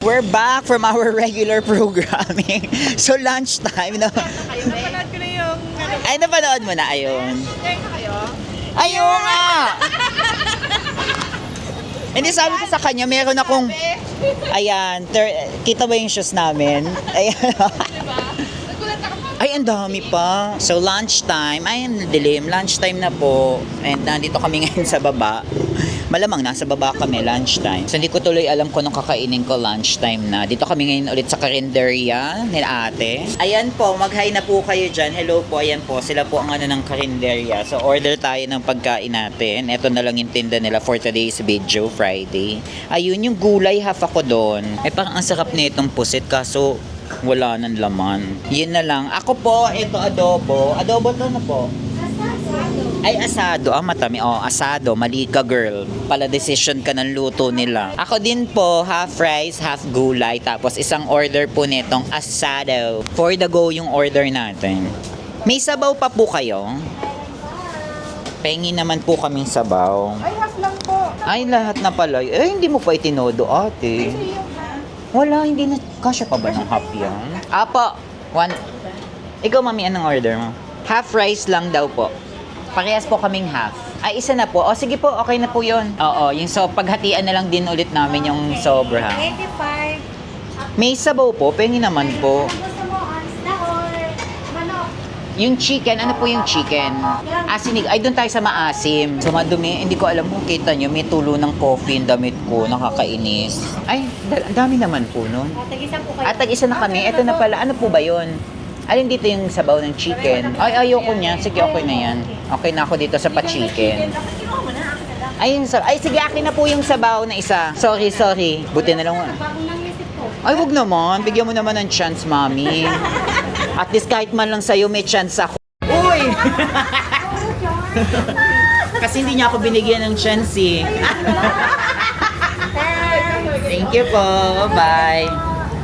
We're back from our regular programming. So lunchtime, no? Napanood ko na yung... Ay, napanood mo na, ayun. Share na kayo? Ayun nga! Hindi, sabi ko sa kanya, meron akong... Ayan, kita ba yung shoes namin? Ayan. Diba? Nagulat ako. Ay, ang dami pa. So, lunchtime. Ay, ang dilim. Lunchtime na po. And nandito kami ngayon sa baba. Malamang nasa baba kami, lunchtime. So, hindi ko tuloy alam kung anong kakainin ko lunchtime na. Dito kami ngayon ulit sa karinderya ni ate. Ayan po, mag-hi na po kayo dyan. Hello po, ayan po. Sila po ang ng karinderya. So, order tayo ng pagkain natin. Ito na lang yung tinda nila for today's video, Friday. Ayun, yung gulay, half ako doon. Eh, parang ang sarap nitong pusit, kaso wala nang laman. Yun na lang. Ako po, ito adobo. Adobo to na po. Ay, asado. Matami. Asado. Mali ka, girl. Pala decision ka ng luto nila. Ako din po, half rice, half gulay. Tapos isang order po nitong asado. For the go yung order natin. May sabaw pa po kayo? Pengi naman po kaming sabaw. Ay, half lang po. Ay, lahat na pala. Eh, hindi mo pa itinodo, ate. Kasi yung Wala, hindi na. Kasya pa ba ng half yan? Apo. One. Ikaw, mami, anong order mo? Half rice lang daw po. Parehas po kaming half. Ay, isa na po. O, sige po, okay na po yun. Oo, yung paghatian na lang din ulit namin yung sobra. 85. May sabaw po, pengi naman po. Gusto mo, isda or manok? Yung chicken, ano po yung chicken? Asinig. Ay, doon tayo sa maasim. So, madumi. Hindi ko alam kung kita nyo, may tulo ng coffee yung damit ko. Nakakainis. Ay, dami naman po nun. Tag-isa po kayo. At tag-isa na kami. Ito na pala. Ano po ba yun? Alin dito yung sabaw ng chicken? Ay, ayoko niya. Sige, okay na yan. Okay na ako dito sa pa-chicken. Kinuha mo na, akin na lang. Ay, sige, akin na po yung sabaw na isa. Sorry. Buti na lang. Bagong nangisip ko. Ay, wag naman. Bigyan mo naman ng chance, mami. At least kahit man lang sa'yo, may chance ako. Uy! Kasi hindi niya ako binigyan ng chance eh. Thank you po. Bye.